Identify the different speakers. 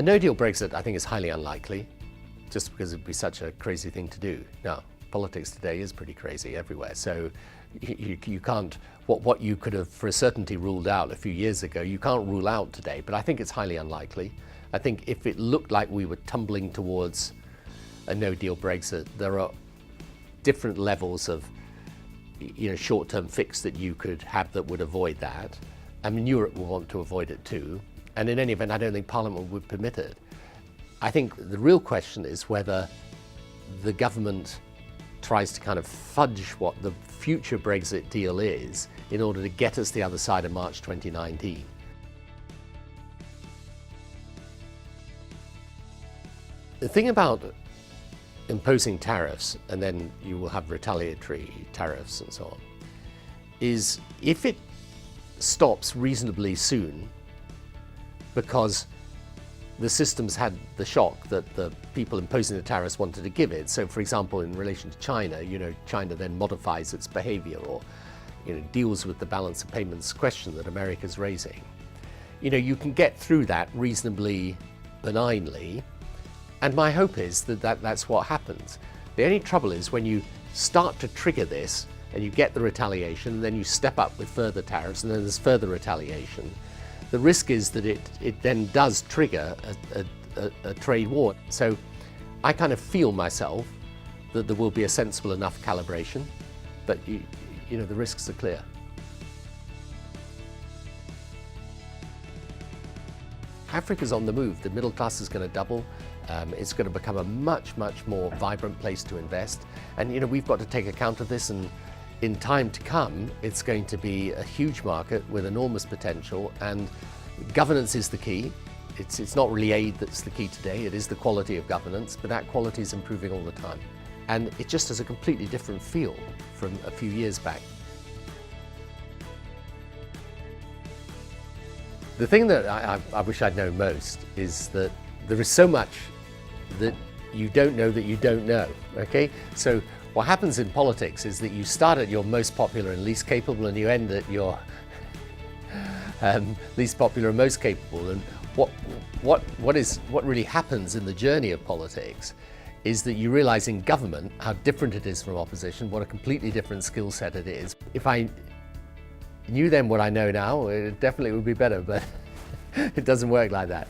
Speaker 1: A no-deal Brexit, I think, is highly unlikely, just because it'd be such a crazy thing to do. Now, politics today is pretty crazy everywhere, so you can't, what you could have for a certainty ruled out a few years ago, you can't rule out today, but I think it's highly unlikely. I think if it looked like we were tumbling towards a no-deal Brexit, there are different levels of short-term fix that you could have that would avoid that. I mean, Europe will want to avoid it too. And in any event, I don't think Parliament would permit it. I think the real question is whether the government tries to kind of fudge what the future Brexit deal is in order to get us the other side of March 2019. The thing about imposing tariffs, and then you will have retaliatory tariffs and so on, is if it stops reasonably soon because the system's had the shock that the people imposing the tariffs wanted to give it. So for example, in relation to China, China then modifies its behavior or deals with the balance of payments question that America's raising. You can get through that reasonably benignly. And my hope is that that's what happens. The only trouble is when you start to trigger this and you get the retaliation, and then you step up with further tariffs, and then there's further retaliation. The risk is that it then does trigger a trade war. So I kind of feel myself that there will be a sensible enough calibration, but the risks are clear. Africa's on the move. The middle class is going to double. It's going to become a much, much more vibrant place to invest. And we've got to take account of this, and in time to come, it's going to be a huge market with enormous potential, and governance is the key. It's not really aid that's the key today, it is the quality of governance, but that quality is improving all the time. And it just has a completely different feel from a few years back. The thing that I wish I'd known most is that there is so much that you don't know that you don't know, okay? So what happens in politics is that you start at your most popular and least capable, and you end at your least popular and most capable. And what really happens in the journey of politics is that you realize in government how different it is from opposition, what a completely different skill set it is. If I knew then what I know now, it definitely would be better, but it doesn't work like that.